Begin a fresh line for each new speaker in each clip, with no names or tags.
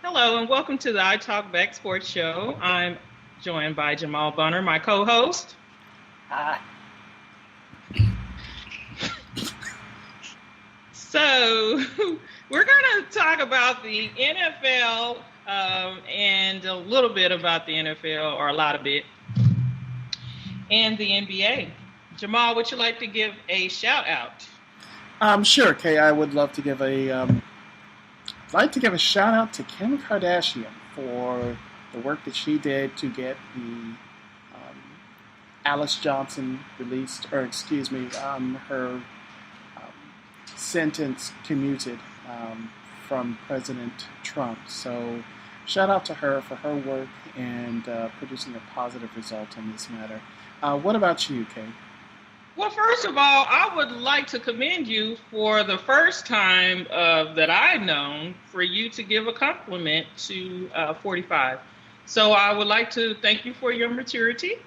Hello and welcome to the I Talk Back Sports Show. I'm joined by Jamal Bunner, my co-host.
Hi.
So we're going to talk about the NFL and a little bit about the NFL, or a lot of it, and the NBA. Jamal, would you like to give a shout out?
Sure, Kay. I would love to give a shout out to Kim Kardashian for the work that she did to get the Alice Johnson released, her sentence commuted from President Trump. So, shout out to her for her work and producing a positive result on this matter. What about you, Kay?
Well, first of all, I would like to commend you for the first time that I've known for you to give a compliment to 45. So I would like to thank you for your maturity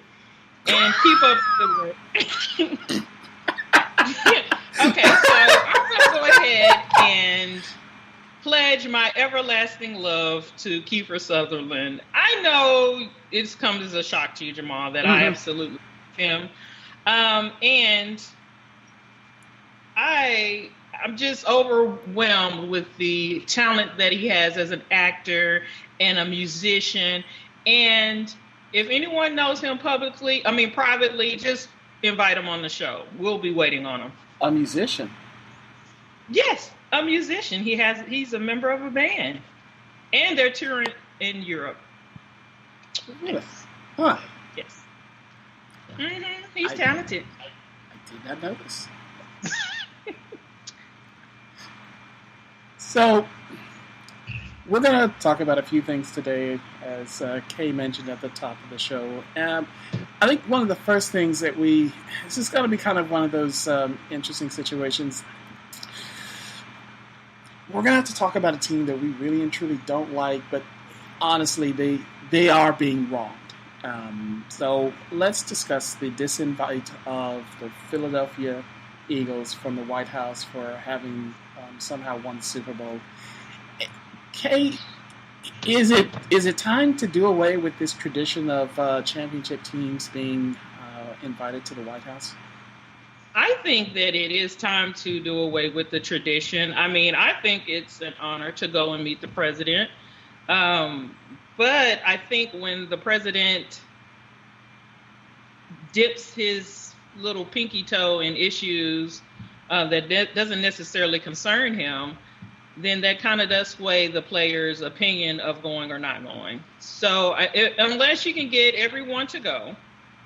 and keep up the work. Okay, so I'm going to go ahead and pledge my everlasting love to Kiefer Sutherland. I know it's come as a shock to you, Jamal, that I absolutely love him. And I'm just overwhelmed with the talent that he has as an actor and a musician. And if anyone knows him privately, just invite him on the show. We'll be waiting on him.
A musician?
Yes, a musician. He's a member of a band. And they're touring in Europe.
Really? Huh.
Yes. He's talented.
I did not notice. So, we're going to talk about a few things today, as Kay mentioned at the top of the show. I think one of the first things this is going to be kind of one of those interesting situations. We're going to have to talk about a team that we really and truly don't like, but honestly, they are being wronged. So let's discuss the disinvite of the Philadelphia Eagles from the White House for having somehow won the Super Bowl. Kay, is it time to do away with this tradition of championship teams being invited to the White House?
I think that it is time to do away with the tradition. I think it's an honor to go and meet the president. But I think when the president dips his little pinky toe in issues that doesn't necessarily concern him, then that kind of does sway the player's opinion of going or not going. So unless you can get everyone to go,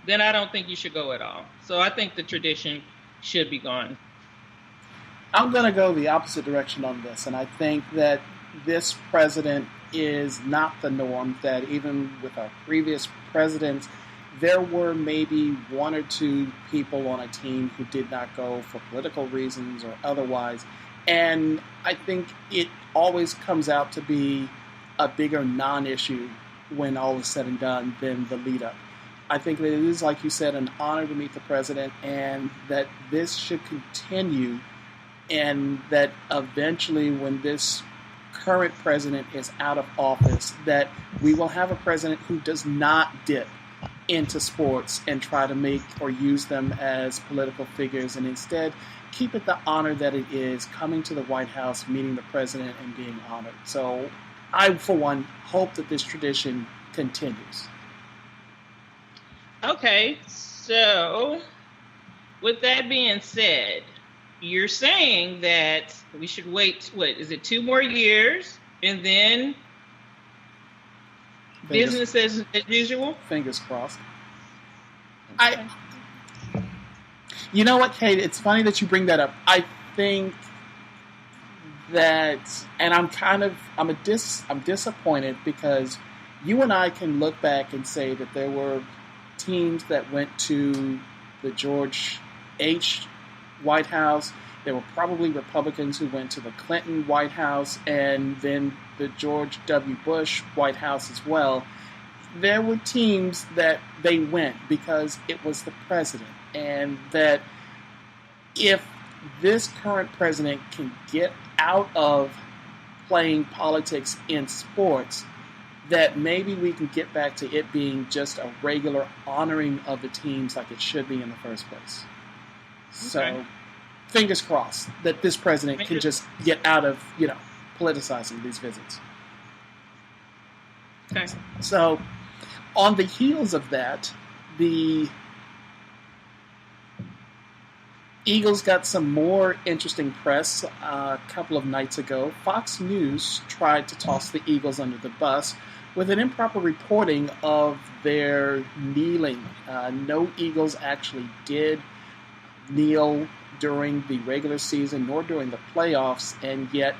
then I don't think you should go at all. So I think the tradition should be gone.
I'm going to go the opposite direction on this, and I think that this president is not the norm, that even with our previous presidents, there were maybe one or two people on a team who did not go for political reasons or otherwise. And I think it always comes out to be a bigger non-issue when all is said and done than the lead-up. I think that it is, like you said, an honor to meet the president, and that this should continue, and that eventually when this current president is out of office, that we will have a president who does not dip into sports and try to make or use them as political figures, and instead keep it the honor that it is, coming to the White House, meeting the president, and being honored. So I, for one, hope that this tradition continues.
Okay, so with that being said, you're saying that we should wait, 2 more years, and then business as usual?
Fingers crossed.
Okay.
You know what, Kate? It's funny that you bring that up. I think that, and I'm disappointed, because you and I can look back and say that there were teams that went to the George H. White House. There were probably Republicans who went to the Clinton White House, and then the George W. Bush White House as well. There were teams that they went because it was the president, and that if this current president can get out of playing politics in sports, that maybe we can get back to it being just a regular honoring of the teams like it should be in the first place. So, fingers crossed that this president can just get out of, politicizing these visits.
Okay.
So, on the heels of that, the Eagles got some more interesting press a couple of nights ago. Fox News tried to toss the Eagles under the bus with an improper reporting of their kneeling. No Eagles actually did kneel during the regular season nor during the playoffs, and yet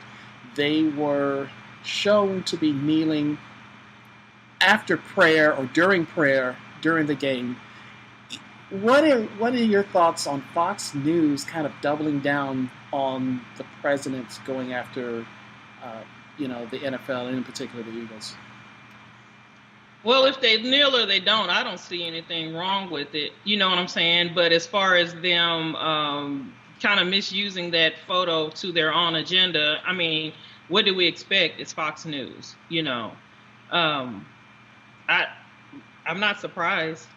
they were shown to be kneeling after prayer or during prayer during the game. What are your thoughts on Fox News kind of doubling down on the presidents going after, the NFL and in particular the Eagles?
Well, if they kneel or they don't, I don't see anything wrong with it. You know what I'm saying? But as far as them kind of misusing that photo to their own agenda, I mean, what do we expect? It's Fox News, I'm not surprised.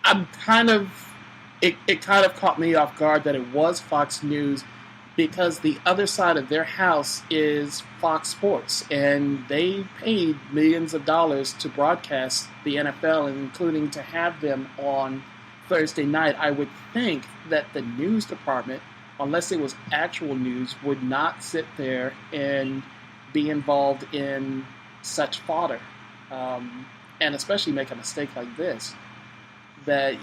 It kind of caught me off guard that it was Fox News, because the other side of their house is Fox Sports, and they paid millions of dollars to broadcast the NFL, including to have them on Thursday night. I would think that the news department, unless it was actual news, would not sit there and be involved in such fodder, and especially make a mistake like this, that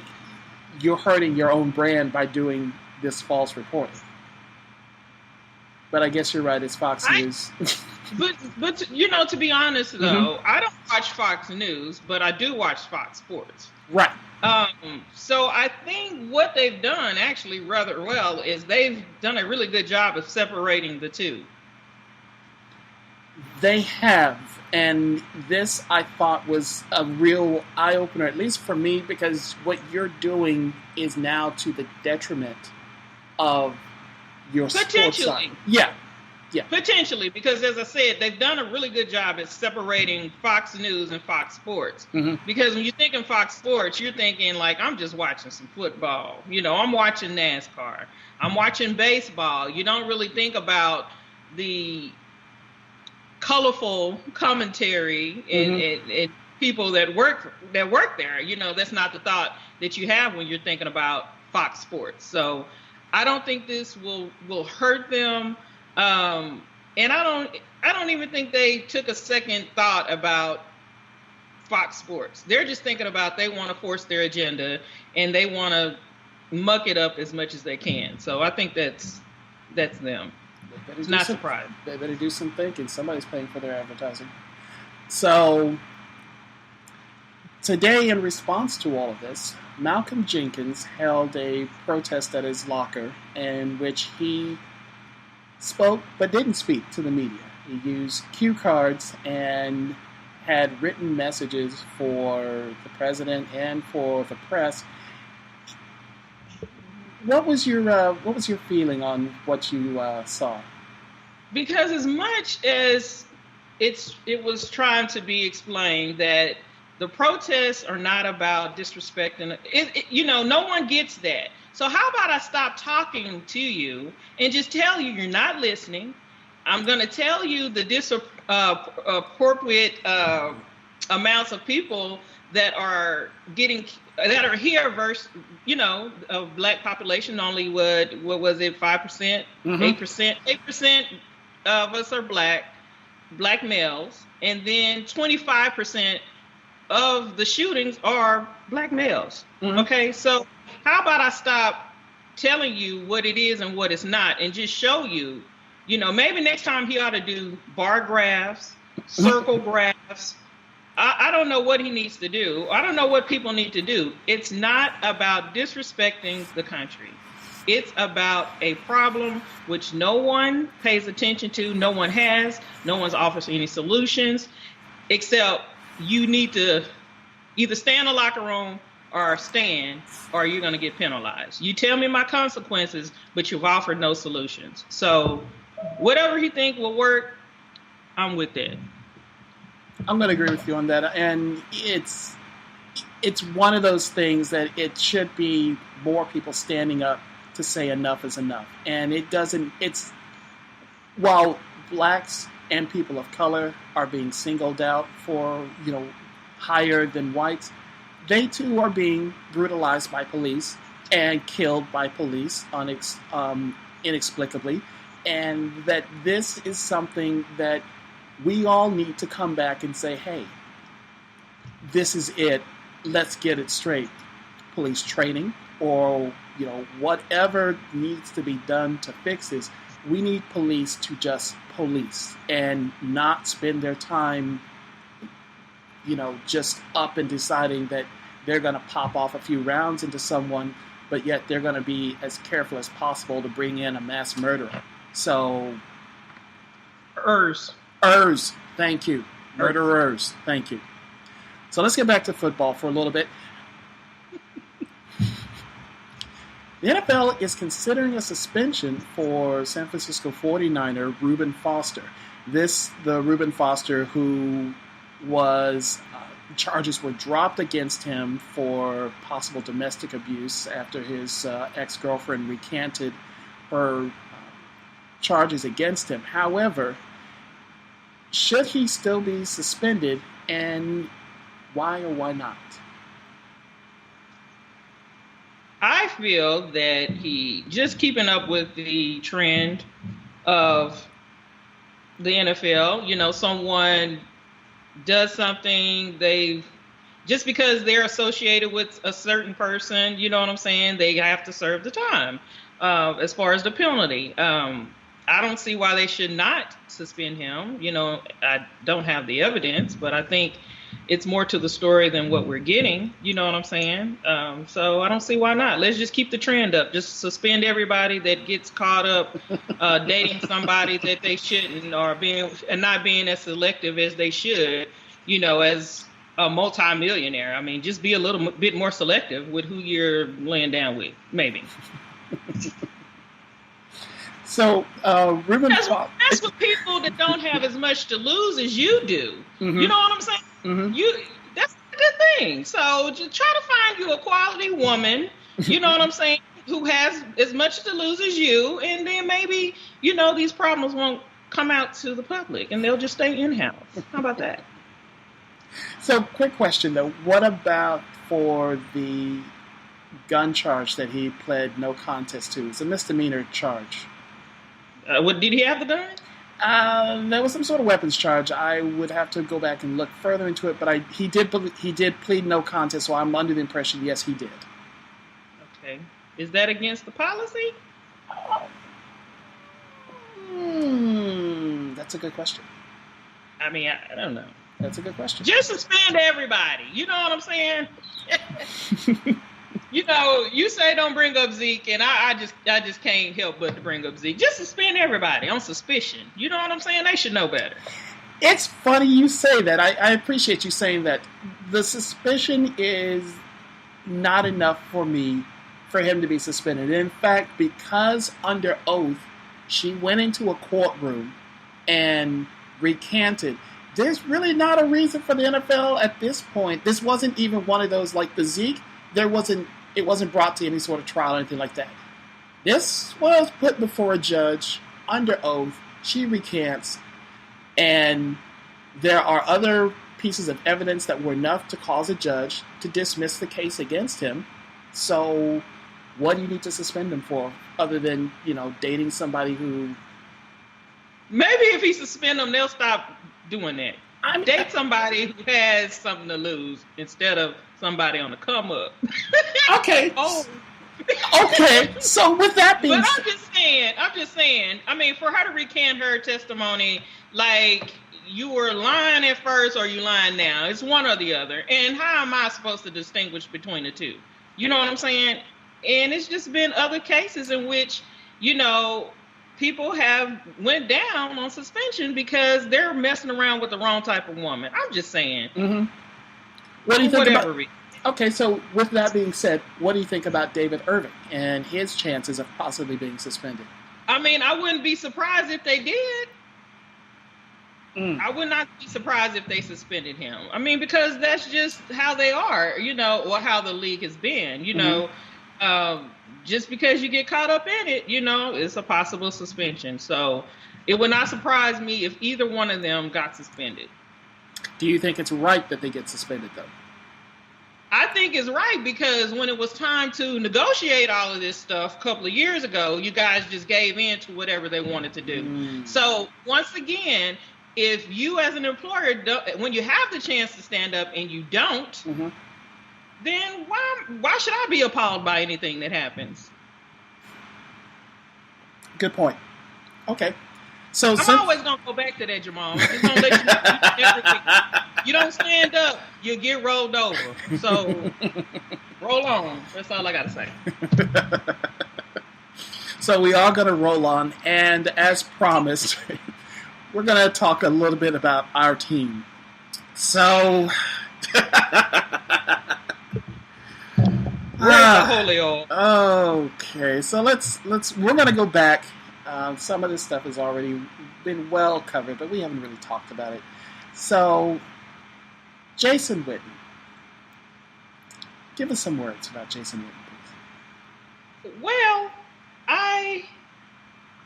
you're hurting your own brand by doing this false reporting. But I guess you're right, it's Fox News.
But to be honest, though, I don't watch Fox News, but I do watch Fox Sports.
Right.
So I think what they've done actually rather well is they've done a really good job of separating the two.
They have, and this I thought was a real eye-opener, at least for me, because what you're doing is now to the detriment of your sports side. Yeah.
Potentially, because as I said, they've done a really good job at separating Fox News and Fox Sports. Because when you're thinking Fox Sports, you're thinking like, I'm just watching some football. I'm watching NASCAR. I'm watching baseball. You don't really think about the colorful commentary and people that work there. That's not the thought that you have when you're thinking about Fox Sports. So I don't think this will hurt them. And I don't even think they took a second thought about Fox Sports. They're just thinking about they want to force their agenda and they want to muck it up as much as they can. So I think that's them. It's not surprising.
They better do some thinking. Somebody's paying for their advertising. So today, in response to all of this, Malcolm Jenkins held a protest at his locker in which he spoke but didn't speak to the media. He used cue cards and had written messages for the president and for the press. What was your feeling on what you saw?
Because as much as it was trying to be explained that the protests are not about disrespecting no one gets that. So how about I stop talking to you and just tell you you're not listening? I'm going to tell you the disappropriate amounts of people that are here versus, of black population. Only what was it, 5%, 8%? 8% of us are black males, and then 25% of the shootings are black males. Okay, so how about I stop telling you what it is and what it's not and just show you, maybe next time he ought to do bar graphs, circle graphs. I don't know what he needs to do. I don't know what people need to do. It's not about disrespecting the country. It's about a problem which no one pays attention to, no one's offers any solutions, except you need to either stay in the locker room or stand, or you're going to get penalized. You tell me my consequences, but you've offered no solutions. So Whatever he think will work, I'm with that.
I'm going to agree with you on that, and it's one of those things that it should be more people standing up to say enough is enough, and it doesn't. It's while blacks and people of color are being singled out for higher than whites, they too are being brutalized by police and killed by police inexplicably, and that this is something that we all need to come back and say, hey, this is it. Let's get it straight. Police training or whatever needs to be done to fix this. We need police to just police and not spend their time just up and deciding that they're going to pop off a few rounds into someone, but yet they're going to be as careful as possible to bring in a mass murderer. So, thank you. Murderers, thank you. So let's get back to football for a little bit. The NFL is considering a suspension for San Francisco 49er Reuben Foster. The Reuben Foster who was charges were dropped against him for possible domestic abuse after his ex-girlfriend recanted her charges against him. However, should he still be suspended, and why or why not?
I feel that he just keeping up with the trend of the NFL. Someone does something, just because they're associated with a certain person, you know what I'm saying, they have to serve the time. As far as the penalty, I don't see why they should not suspend him. I don't have the evidence, but I think it's more to the story than what we're getting. You know what I'm saying? So I don't see why not. Let's just keep the trend up. Just suspend everybody that gets caught up dating somebody that they shouldn't, or not being as selective as they should, as a multimillionaire. I mean, just be a little bit more selective with who you're laying down with, maybe.
So, Reuben,
that's what people that don't have as much to lose as you do. Mm-hmm. You know what I'm saying? Mm-hmm. That's a good thing. So just try to find you a quality woman, you know what I'm saying, who has as much to lose as you, and then maybe, these problems won't come out to the public and they'll just stay in-house. How about that?
So, quick question though. What about for the gun charge that he pled no contest to? It's a misdemeanor charge.
What did he have the gun?
There was some sort of weapons charge. I would have to go back and look further into it, but he did plead no contest, so I'm under the impression, yes, he did.
Okay. Is that against the policy?
That's a good question.
I mean, I don't know.
That's a good question.
Just suspend everybody. You know what I'm saying? You say don't bring up Zeke, and I just can't help but to bring up Zeke. Just suspend everybody on suspicion. You know what I'm saying? They should know better.
It's funny you say that. I appreciate you saying that. The suspicion is not enough for him to be suspended. In fact, because under oath, she went into a courtroom and recanted. There's really not a reason for the NFL at this point. This wasn't even one of those like the Zeke. It wasn't brought to any sort of trial or anything like that. This was put before a judge under oath. She recants, and there are other pieces of evidence that were enough to cause a judge to dismiss the case against him. So what do you need to suspend him for, other than, dating somebody who...
Maybe if he suspend them, they'll stop doing that. Date somebody who has something to lose instead of somebody on the come up.
Okay. Okay. So with that being
said, I'm just saying. I mean, for her to recant her testimony, like you were lying at first or you lying now, it's one or the other. And how am I supposed to distinguish between the two? You know what I'm saying? And it's just been other cases in which, people have went down on suspension because they're messing around with the wrong type of woman. I'm just saying.
Mm-hmm. What do you think about? Okay, so with that being said, what do you think about David Irving and his chances of possibly being suspended?
I mean, I wouldn't be surprised if they did. I would not be surprised if they suspended him. I mean, because that's just how they are, or how the league has been, just because you get caught up in it, it's a possible suspension. So it would not surprise me if either one of them got suspended.
Do you think it's right that they get suspended, though?
I think it's right because when it was time to negotiate all of this stuff a couple of years ago, you guys just gave in to whatever they wanted to do. So once again, if you as an employer, when you have the chance to stand up and you don't, then why should I be appalled by anything that happens?
Good point. Okay. So
I'm always going to go back to that, Jamal. I'm just going to let you know everything. You don't stand up, you get rolled over. So roll on. That's all I got to say.
So we are going to roll on. And as promised, we're going to talk a little bit about our team. So...
the holy oil.
Okay, so we're going to go back. Some of this stuff has already been well covered, but we haven't really talked about it. So, Jason Witten. Give us some words about Jason Witten, please.
Well, I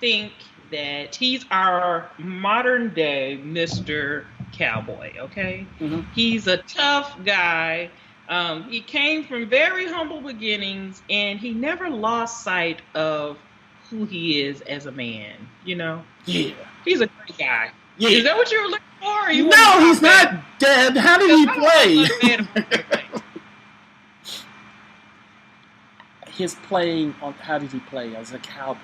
think that he's our modern day Mr. Cowboy, okay? He's a tough guy. He came from very humble beginnings, and he never lost sight of who he is as a man, Yeah. He's a great guy. Yeah. Is that what you were looking for?
No, he's not dead. How did he play? How did he play as a cowboy?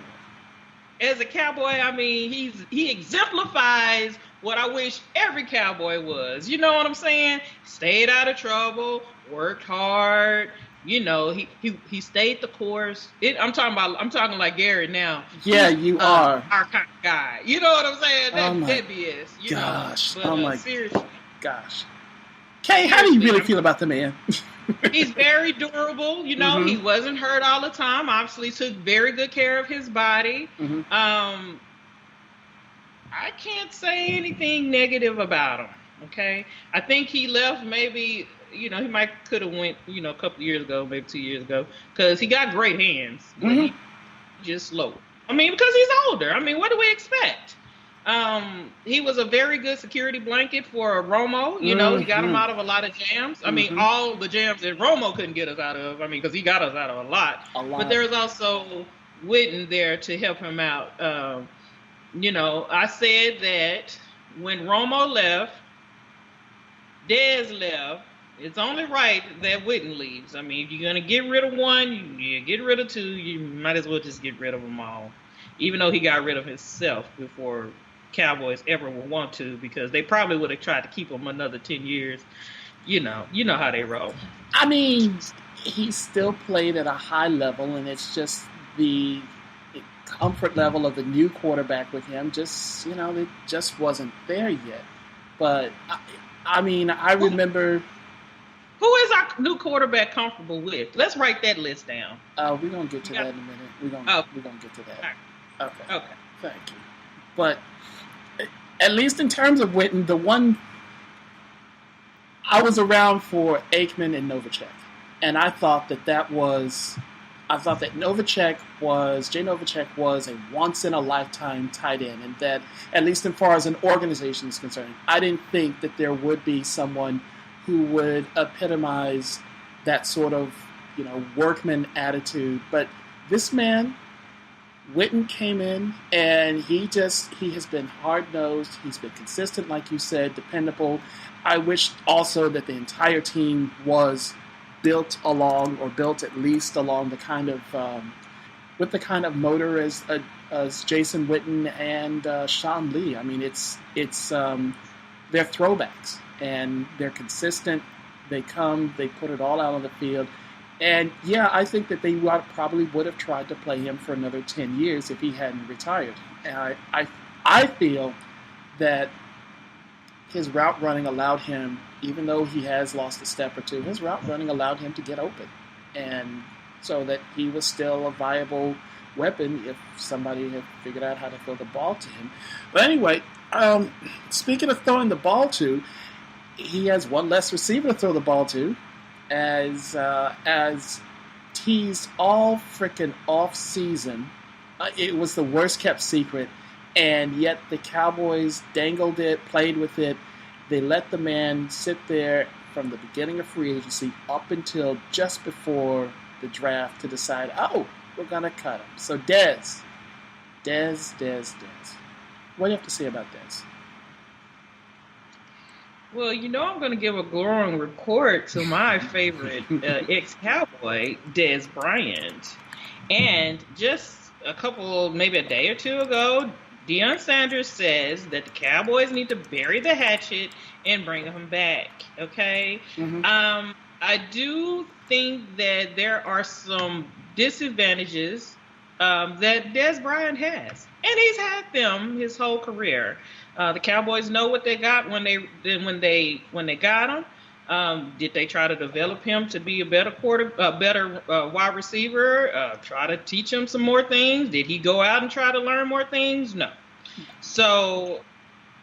As a cowboy, I mean, he exemplifies what I wish every cowboy was. You know what I'm saying? Stayed out of trouble, worked hard. He stayed the course. I'm talking like Gary now.
Yeah, you are
our kind of guy. You know what I'm saying? That BS.
Gosh.
But, seriously.
Gosh. Kay, how do you really feel about the man?
He's very durable. He wasn't hurt all the time. Obviously, took very good care of his body. I can't say anything negative about him. Okay, I think he left maybe. He could have went, a couple of years ago, maybe 2 years ago, because he got great hands. He just slow. I mean, because he's older. I mean, what do we expect? He was a very good security blanket for Romo. He got him out of a lot of jams. I mean, all the jams that Romo couldn't get us out of. I mean, because he got us out of a lot. But there's also Witten there to help him out. I said that when Romo left, Dez left, it's only right that Witten leaves. I mean, if you're going to get rid of one, you get rid of two, you might as well just get rid of them all. Even though he got rid of himself before Cowboys ever would want to, because they probably would have tried to keep him another 10 years. You know how they roll.
I mean, he still played at a high level, and it's just the comfort level of the new quarterback with him just, it just wasn't there yet. But, I mean, I remember...
Who is our new quarterback comfortable with? Let's write that list down.
We're going to get to that in a minute. We're going to get to that. Okay. Thank you. But at least in terms of Witten, the one I was around for Aikman and Novacek, and I thought that Novacek was a once in a lifetime tight end, and that at least as far as an organization is concerned, I didn't think that there would be someone who would epitomize that sort of, workman attitude. But this man, Witten, came in, and he has been hard-nosed. He's been consistent, like you said, dependable. I wish also that the entire team was built at least along the kind of, with the kind of motor as Jason Witten and Sean Lee. I mean, it's they're throwbacks. And they're consistent. They come, they put it all out on the field. And, yeah, I think that they probably would have tried to play him for another 10 years if he hadn't retired. And I feel that his route running allowed him, even though he has lost a step or two, his route running allowed him to get open. And so that he was still a viable weapon if somebody had figured out how to throw the ball to him. But anyway, speaking of throwing the ball to, he has one less receiver to throw the ball to, as teased all freaking off season. It was the worst kept secret, and yet the Cowboys dangled it, played with it. They let the man sit there from the beginning of free agency up until just before the draft to decide, oh, we're going to cut him. So Dez. What do you have to say about Dez?
Well, I'm going to give a glowing report to my favorite ex-Cowboy, Dez Bryant. And just maybe a day or two ago, Deion Sanders says that the Cowboys need to bury the hatchet and bring him back, okay? Mm-hmm. I do think that there are some disadvantages that Dez Bryant has. And he's had them his whole career. The Cowboys know what they got when they got him. Did they try to develop him to be a better wide receiver? Try to teach him some more things? Did he go out and try to learn more things? No. So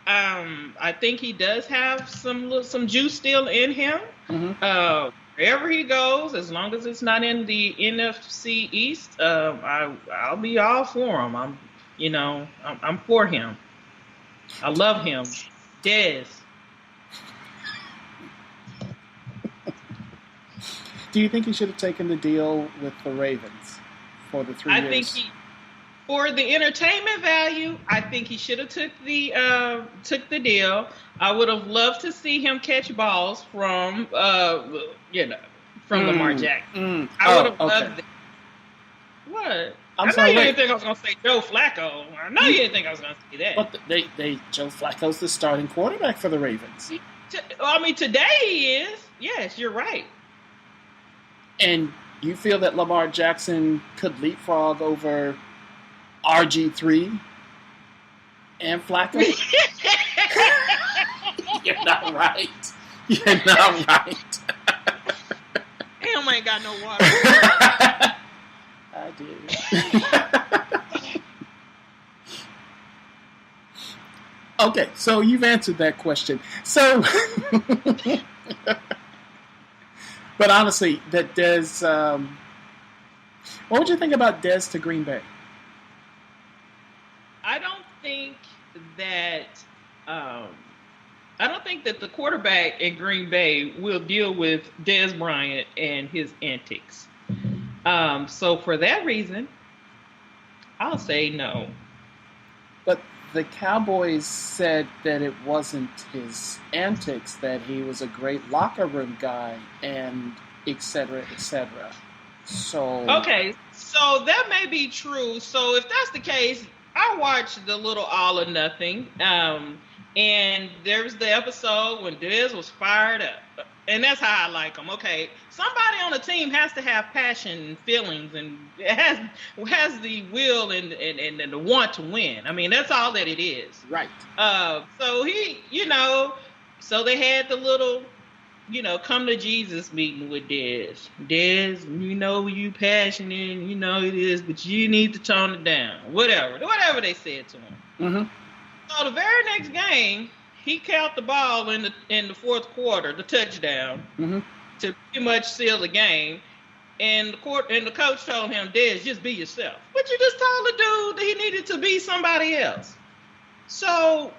I think he does have some juice still in him. Mm-hmm. Wherever he goes, as long as it's not in the NFC East, I'll be all for him. I'm for him. I love him. Dez.
Do you think he should have taken the deal with the Ravens for the 3 years?
I think for the entertainment value, I think he should have took the deal. I would have loved to see him catch balls from Lamar Jackson. I would have loved that. What? I know you didn't think I was going to say Joe Flacco. I know you didn't think I was going to say that.
But Joe Flacco's the starting quarterback for the Ravens.
Today he is. Yes, you're right.
And you feel that Lamar Jackson could leapfrog over RG3 and Flacco? You're not right. You're not right.
Him ain't got no water.
I did. Okay, so you've answered that question. So, but honestly, that Dez. What would you think about Dez to Green Bay?
I don't think that the quarterback in Green Bay will deal with Dez Bryant and his antics. So for that reason, I'll say no. But
the Cowboys said that it wasn't his antics, that he was a great locker room guy, and et cetera, et cetera. So
okay, so that may be true. So if that's the case, I watched the little All or Nothing, and there was the episode when Dez was fired up. And that's how I like him. Okay, somebody on the team has to have passion and feelings, and has the will and the want to win. I mean, that's all that it is.
Right.
So he, so they had the little, come to Jesus meeting with Dez. Dez, you passionate, it is, but you need to tone it down. Whatever they said to him. Mm-hmm. So the very next game, he caught the ball in the fourth quarter, the touchdown, mm-hmm. to pretty much seal the game. And the coach told him, Dez, just be yourself. But you just told the dude that he needed to be somebody else. So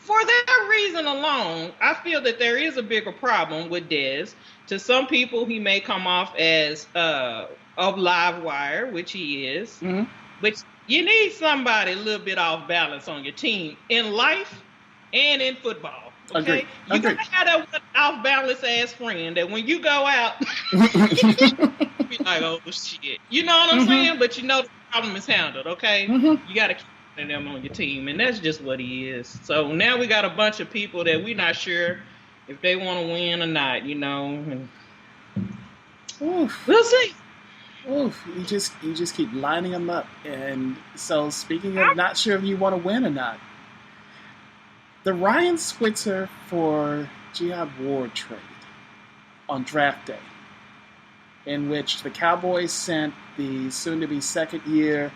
for that reason alone, I feel that there is a bigger problem with Dez. To some people, he may come off as of live wire, which he is. Mm-hmm. But you need somebody a little bit off balance on your team in life and in football. Okay? You gotta have that one off balance ass friend that when you go out, you be like, oh shit. You know what I'm mm-hmm. saying? But the problem is handled, okay? Mm-hmm. You gotta keep them on your team, and that's just what he is. So now we got a bunch of people that we're not sure if they want to win or not, and we'll see.
Oof, you just keep lining them up. And so speaking of not sure if you want to win or not, the Ryan Switzer for Jihad Ward trade on draft day, in which the Cowboys sent the soon-to-be second-year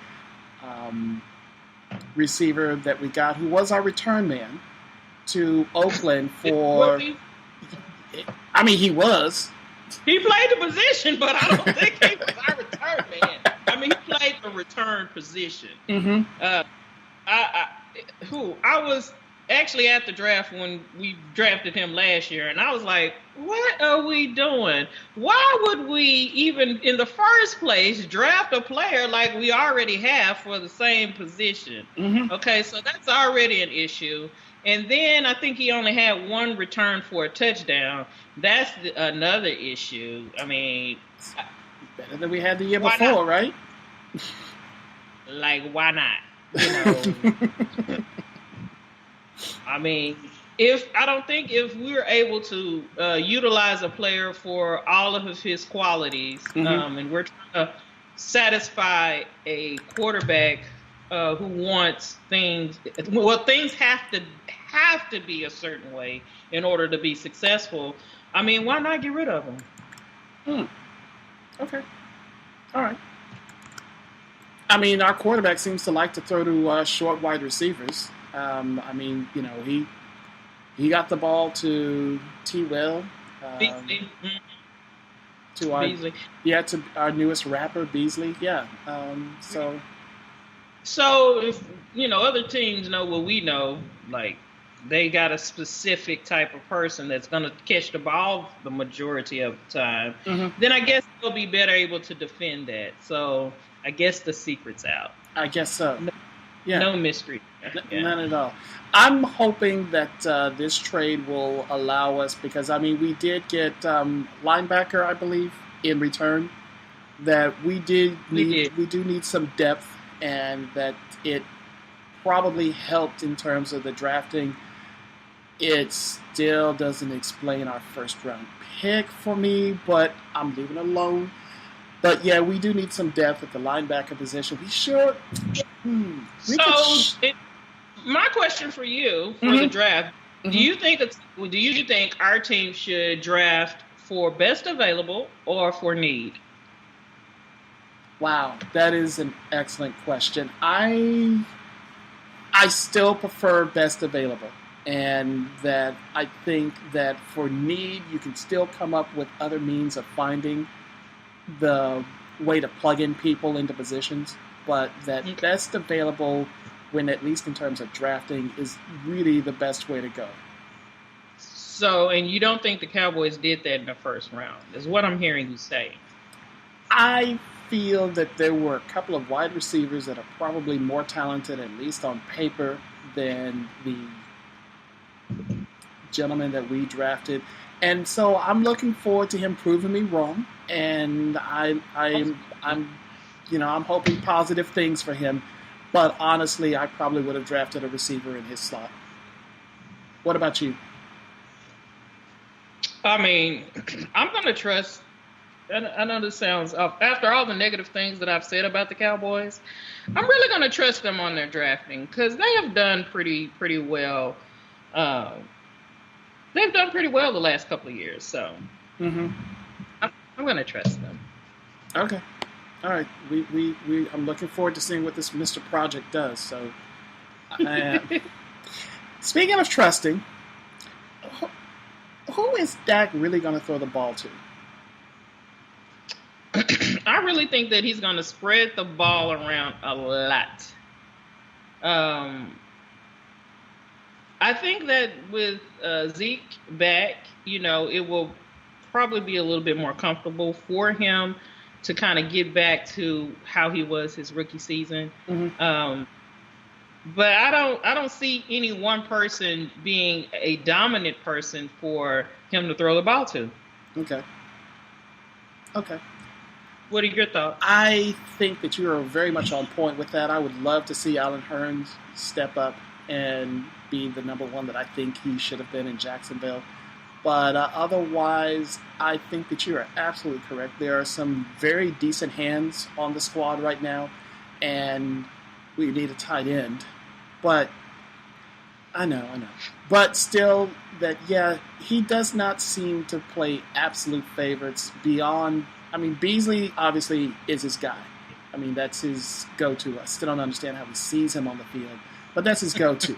receiver that we got, who was our return man to Oakland
Was
for.
he?
I mean, he was.
He played the position, but I don't think he was our return man. I mean, he played the return position.
Mm-hmm.
I was actually at the draft when we drafted him last year, and I was like, what are we doing? Why would we even in the first place draft a player like we already have for the same position?
Mm-hmm.
Okay, so that's already an issue. And then I think he only had one return for a touchdown. That's another issue. I mean,
better than we had the year
why
before,
not?
right?
Like, why not? You know, I mean, I don't think if we're able to utilize a player for all of his qualities,
Mm-hmm.
and we're trying to satisfy a quarterback who wants things, well, things have to be a certain way in order to be successful. I mean, why not get rid of him?
Okay. All right. I mean, our quarterback seems to like to throw to short wide receivers. I mean, you know, he got the ball to T. Will,
Beasley.
to our
Beasley.
to our newest rapper, Beasley. Yeah.
So if other teams know what we know, like they got a specific type of person that's going to catch the ball the majority of the time, then I guess they'll be better able to defend that. So I guess the secret's out.
I guess so.
Yeah. No mystery. Yeah.
None at all. I'm hoping that this trade will allow us, because I mean we did get linebacker, I believe, in return. That we do need some depth, and that it probably helped in terms of the drafting. It still doesn't explain our first round pick for me, but I'm leaving it alone. But yeah, we do need some depth at the linebacker position. We should.
My question for you for the draft: do you think our team should draft for best available or for need?
Wow, that is an excellent question. I still prefer best available, and that I think that for need, you can still come up with other means of finding the way to plug in people into positions, but that best available, when at least in terms of drafting, is really the best way to go.
So, and you don't think the Cowboys did that in the first round, is what I'm hearing you say.
I feel that there were a couple of wide receivers that are probably more talented, at least on paper, than the gentleman that we drafted. And so I'm looking forward to him proving me wrong, and I'm hoping positive things for him. But honestly, I probably would have drafted a receiver in his slot. What about you?
I mean, I'm going to trust. I know this sounds after all the negative things that I've said about the Cowboys, I'm really going to trust them on their drafting, because they have done pretty well. They've done pretty well the last couple of years, so I'm going to trust them.
Okay, all right. I'm looking forward to seeing what this Mr. Project does. So, speaking of trusting, who is Dak really going to throw the ball to?
I really think that he's going to spread the ball around a lot. I think that with Zeke back, it will probably be a little bit more comfortable for him to kind of get back to how he was his rookie season. But I don't see any one person being a dominant person for him to throw the ball to.
Okay.
What are your thoughts?
I think that you are very much on point with that. I would love to see Allen Hurns step up and be the number one that I think he should have been in Jacksonville. But otherwise, I think that you are absolutely correct. There are some very decent hands on the squad right now, and we need a tight end. But I know. But still, he does not seem to play absolute favorites beyond. I mean, Beasley obviously is his guy. I mean, that's his go-to. I still don't understand how he sees him on the field, but that's his go-to.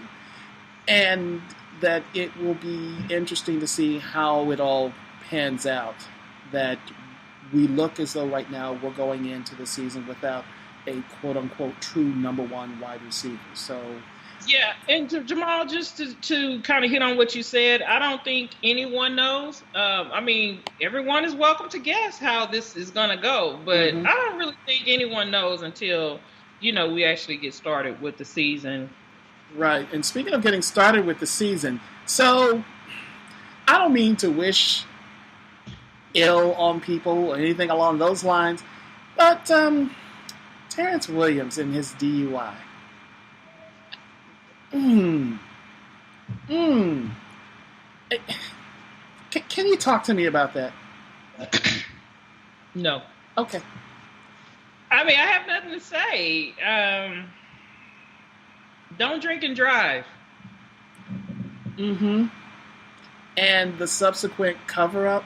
And that it will be interesting to see how it all pans out. That we look as though right now we're going into the season without a quote-unquote true number one wide receiver. So,
yeah, and Jamal, just to kind of hit on what you said, I don't think anyone knows. I mean, everyone is welcome to guess how this is going to go, but I don't really think anyone knows until, we actually get started with the season.
Right, and speaking of getting started with the season, so I don't mean to wish ill on people or anything along those lines, but Terrence Williams and his DUI. Can you talk to me about that?
No.
Okay.
I mean, I have nothing to say. Don't drink and drive.
And the subsequent cover-up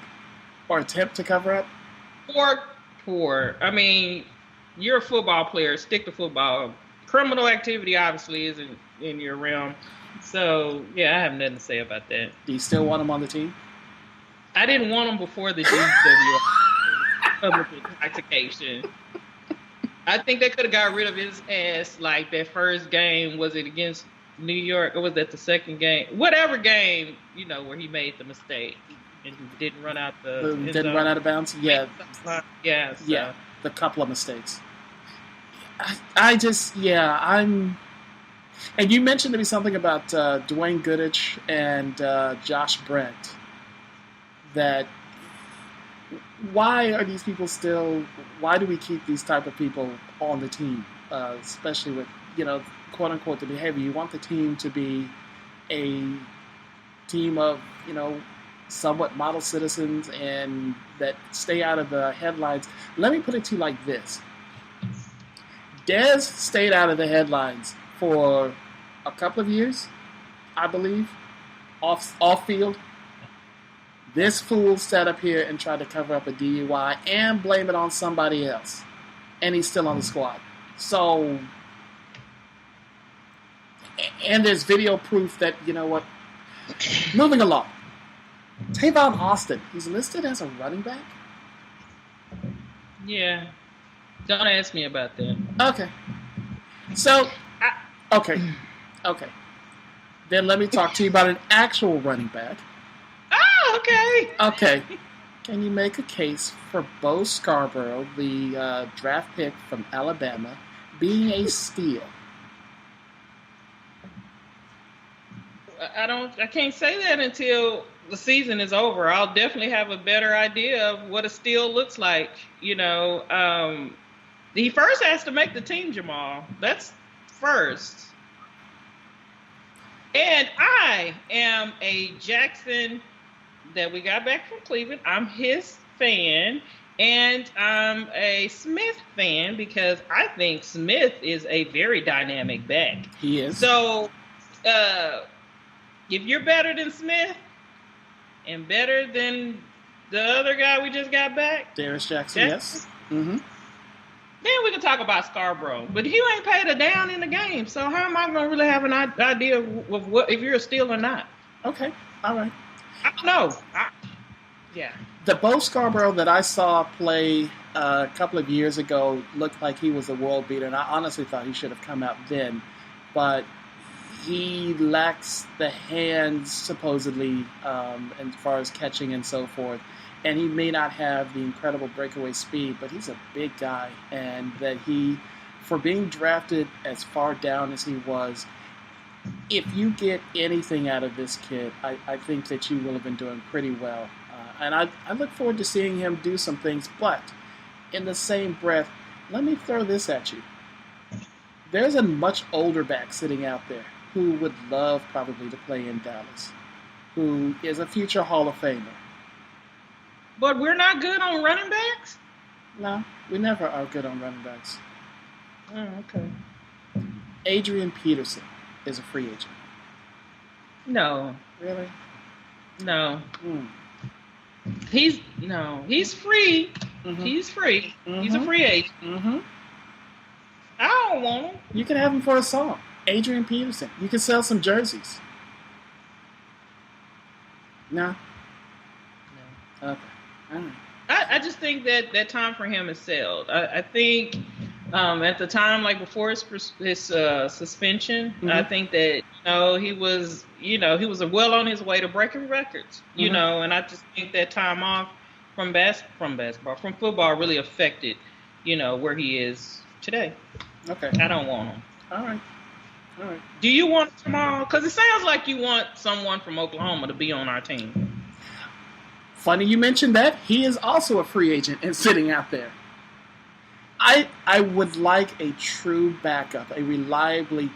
or attempt to cover up?
Poor. I mean, you're a football player. Stick to football. Criminal activity obviously isn't in your realm. So, yeah, I have nothing to say about that.
Do you still want him on the team?
I didn't want him before the GW public intoxication. I think they could have got rid of his ass like that first game. Was it against New York or was that the second game? Whatever game, where he made the mistake and didn't run out
didn't run out of bounds? Yeah.
Yeah. So.
Yeah, the couple of mistakes. And you mentioned to me something about Dwayne Goodich and Josh Brent. That why are these people why do we keep these type of people on the team? Especially with, quote unquote, the behavior. You want the team to be a team of, somewhat model citizens and that stay out of the headlines. Let me put it to you like this. Dez stayed out of the headlines for a couple of years, I believe, off field. This fool sat up here and tried to cover up a DUI and blame it on somebody else. And he's still on the squad. So, and there's video proof that, moving along. Tavon Austin, he's listed as a running back?
Yeah. Don't ask me about that.
Okay. So, okay. Then let me talk to you about an actual running back.
Oh, okay.
Okay. Can you make a case for Bo Scarborough, the draft pick from Alabama, being a steal?
I can't say that until the season is over. I'll definitely have a better idea of what a steal looks like. He first has to make the team, Jamal. That's first. And I am a Jackson that we got back from Cleveland. I'm his fan. And I'm a Smith fan because I think Smith is a very dynamic back.
He is.
So, if you're better than Smith and better than the other guy we just got back,
Darius Jackson, yes. Mm-hmm.
Then we can talk about Scarborough. But he ain't paid a down in the game, so how am I going to really have an idea of what if you're a steal or not?
Okay, all right.
I don't know. Yeah.
The Bo Scarborough that I saw play a couple of years ago looked like he was a world beater, and I honestly thought he should have come out then. But he lacks the hands, supposedly, as far as catching and so forth. And he may not have the incredible breakaway speed, but he's a big guy. And that for being drafted as far down as he was, if you get anything out of this kid, I think that you will have been doing pretty well. And I look forward to seeing him do some things. But in the same breath, let me throw this at you. There's a much older back sitting out there who would love probably to play in Dallas, who is a future Hall of Famer.
But we're not good on running backs?
No, we never are good on running backs.
Oh, okay.
Adrian Peterson is a free agent.
No.
Really?
No. He's free.
Mm-hmm.
He's free.
Mm-hmm.
He's a free agent.
Mm-hmm.
don't want him.
You can have him for a song. Adrian Peterson. You can sell some jerseys. No?
No.
Okay. All right.
I just think that time for him is sailed. I think at the time, like before his suspension, I think that he was well on his way to breaking records. And I just think that time off from football really affected where he is today.
Okay.
I don't want him.
All right.
Do you want him tomorrow? Because it sounds like you want someone from Oklahoma to be on our team.
Funny you mentioned that. He is also a free agent and sitting out there. I would like a true backup, a reliably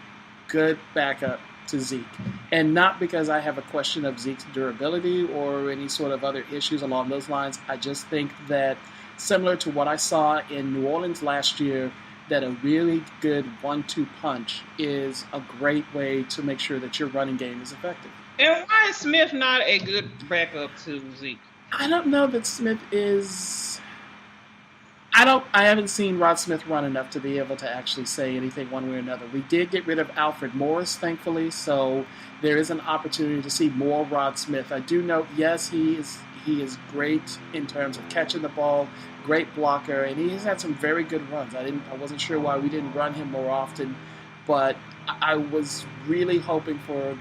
good backup to Zeke. And not because I have a question of Zeke's durability or any sort of other issues along those lines. I just think that, similar to what I saw in New Orleans last year, that a really good 1-2 punch is a great way to make sure that your running game is effective.
And why is Smith not a good backup to Zeke?
I don't know that Smith is... I haven't seen Rod Smith run enough to be able to actually say anything one way or another. We did get rid of Alfred Morris, thankfully, so there is an opportunity to see more Rod Smith. I do know, yes, he is great in terms of catching the ball, great blocker, and he has had some very good runs. I wasn't sure why we didn't run him more often, but I was really hoping for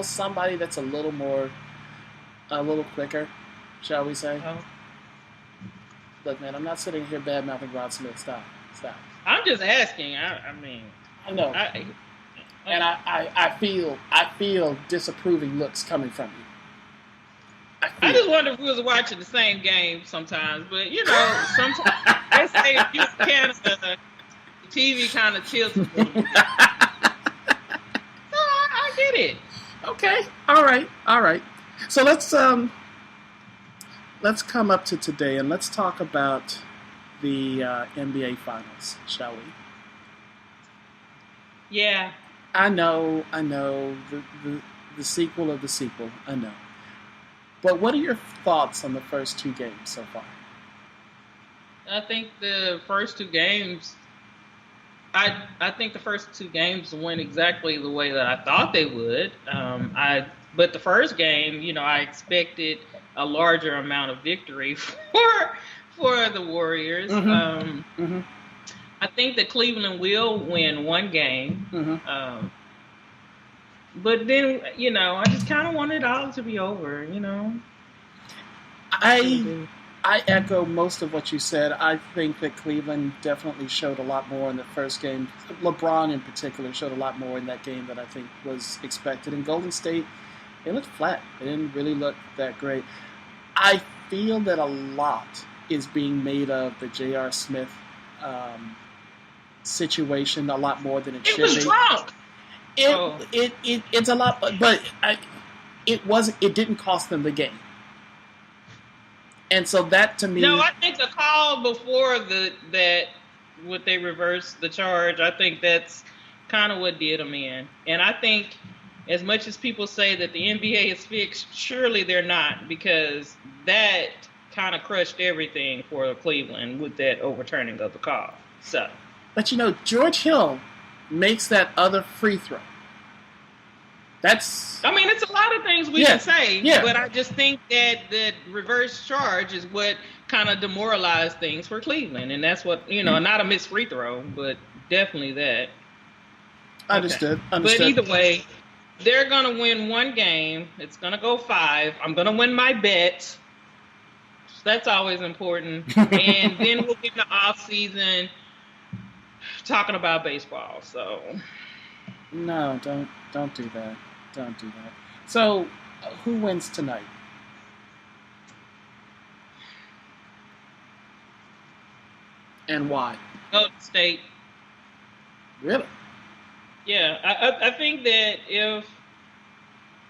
somebody that's a little quicker, shall we say.
Oh.
Look, man, I'm not sitting here bad-mouthing Rod Smith. Stop.
I'm just asking. I mean,
I know. And I feel disapproving looks coming from you.
I just wonder if we was watching the same game sometimes. But, sometimes they say if you Canada, the TV kind of tilts a little bit. So I get it.
Okay. All right. So let's come up to today and let's talk about the NBA Finals, shall we?
Yeah.
I know. The sequel of the sequel. I know. But what are your thoughts on the first two games so far?
I think the first two games. I think the first two games went exactly the way that I thought they would. But the first game, I expected a larger amount of victory for the Warriors. I think that Cleveland will win one game. But then, I just kind of wanted it all to be over,
I echo most of what you said. I think that Cleveland definitely showed a lot more in the first game. LeBron in particular showed a lot more in that game that I think was expected. And Golden State, they looked flat. They didn't really look that great. I feel that a lot is being made of the J.R. Smith situation a lot more than it should be.
It was drunk.
It's a lot, but it didn't cost them the game. And so that to me...
No, I think the call before what they reversed the charge, I think that's kind of what did them in. And I think as much as people say that the NBA is fixed, surely they're not, because that kind of crushed everything for Cleveland with that overturning of the call. So,
but George Hill makes that other free throw. It's
a lot of things we can say, but I just think that the reverse charge is what kind of demoralized things for Cleveland, and that's what, not a missed free throw, but definitely that.
Understood.
But either way, they're going to win one game. It's going to go 5. I'm going to win my bet. That's always important. And then we'll get in the off season talking about baseball. So
no, don't do that. Don't do that. So, who wins tonight? And why?
Golden State.
Really?
Yeah, I think that if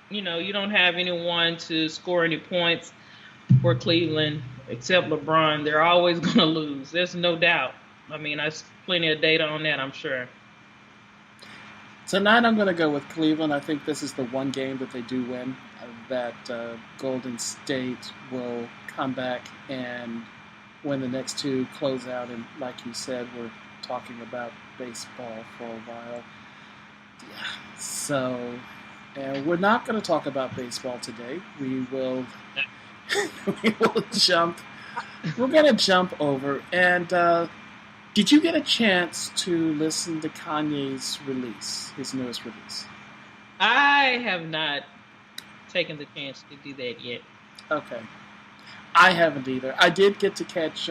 you don't have anyone to score any points for Cleveland except LeBron, they're always going to lose. There's no doubt. There's plenty of data on that, I'm sure.
Tonight I'm going to go with Cleveland. I think this is the one game that they do win, that Golden State will come back and win the next two, close out, and like you said, we're talking about baseball for a while. Yeah. So, and we're not going to talk about baseball today. We will. We will jump. We're going to jump over. And did you get a chance to listen to Kanye's release, his newest release?
I have not taken the chance to do that yet.
Okay. I haven't either. I did get to catch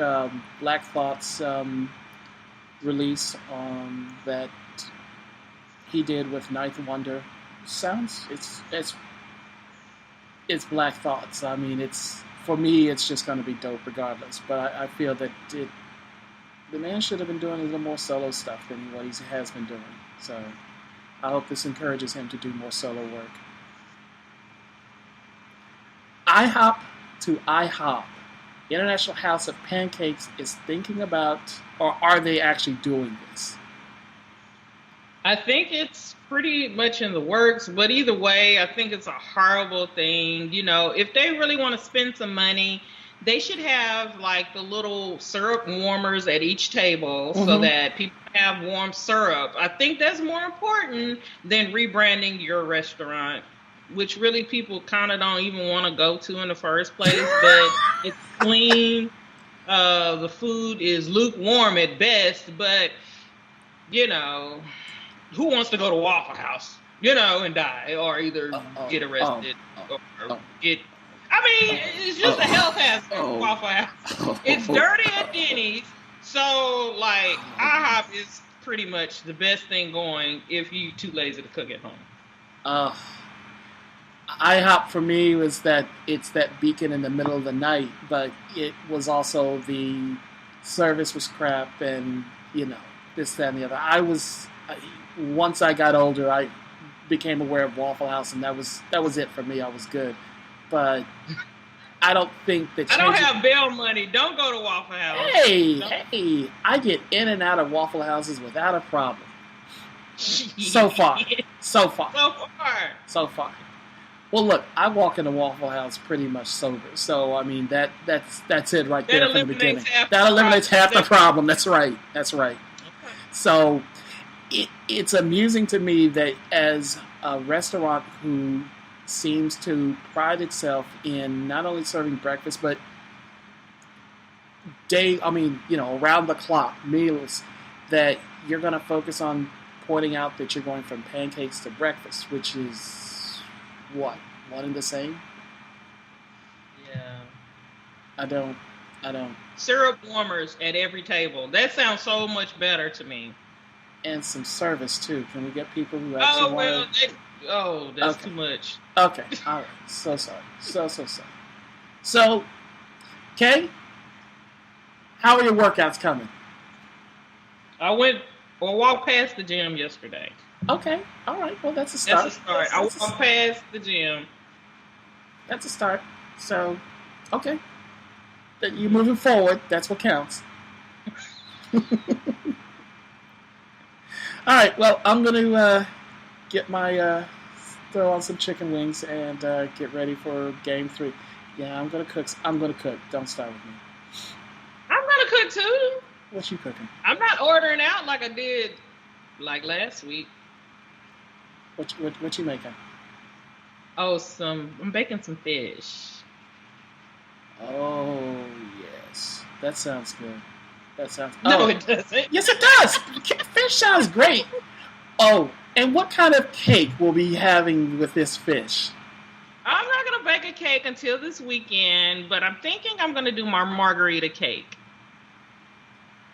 Black Thought's release that he did with Ninth Wonder. It's Black Thoughts. I mean, for me, it's just going to be dope regardless. But I feel that the man should have been doing a little more solo stuff than what he has been doing. So I hope this encourages him to do more solo work. IHOP to IHOP. International House of Pancakes is thinking about, or are they actually doing this?
I think it's pretty much in the works, but either way, I think it's a horrible thing. You know, if they really want to spend some money, they should have like the little syrup warmers at each table so that people have warm syrup. I think that's more important than rebranding your restaurant, which really people kind of don't even want to go to in the first place. But it's clean. The food is lukewarm at best, but, you know, who wants to go to Waffle House, you know, and die or either get arrested or get... I mean, it's just a health hazard at Waffle House. It's dirty at Denny's, so, like, IHOP is pretty much the best thing going if you're too lazy to cook at home.
IHOP for me was that it's that beacon in the middle of the night, but it was also the service was crap and, you know, this, that, and the other. Once I got older, I became aware of Waffle House, and that was it for me. I was good. But I don't think that...
I don't have bail money. Don't go to Waffle House.
Hey, I get in and out of Waffle Houses without a problem. So far. Well, look, I walk into Waffle House pretty much sober. So, I mean, that's it right there from the beginning. That eliminates half the problem. That's right. Okay. So, it's amusing to me that as a restaurant who seems to pride itself in not only serving breakfast, but around the clock meals, that you're going to focus on pointing out that you're going from pancakes to breakfast, which is what? One and the same?
Yeah.
I don't.
Syrup warmers at every table. That sounds so much better to me.
And some service too. Can we get people who actually want to...
that's too much.
Okay, all right. So sorry. So sorry. So, Kay, how are your workouts coming?
I walked past the gym yesterday.
Okay, all right. Well, that's a start.
That's a start. I walked past the gym.
That's a start. So, okay. You're moving forward. That's what counts. All right. Well, I'm going to get my throw on some chicken wings and get ready for game 3. Yeah, I'm going to cook. Don't start with me.
I'm going to cook too.
What you cooking?
I'm not ordering out like I did like last week.
What you making?
Oh, I'm baking some fish.
Oh, yes. That sounds good.
No, it doesn't.
Yes, it does. Fish sounds great. Oh, and what kind of cake will we be having with this fish?
I'm not going to bake a cake until this weekend, but I'm thinking I'm going to do my margarita cake.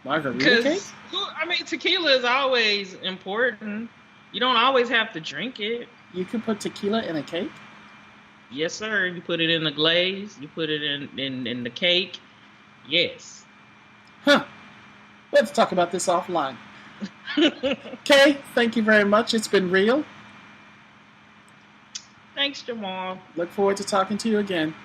Margarita cake?
I mean, tequila is always important. You don't always have to drink it.
You can put tequila in a cake?
Yes, sir. You put it in the glaze. You put it in the cake. Yes.
Huh. Let's talk about this offline. Kay, thank you very much. It's been real.
Thanks, Jamal.
Look forward to talking to you again.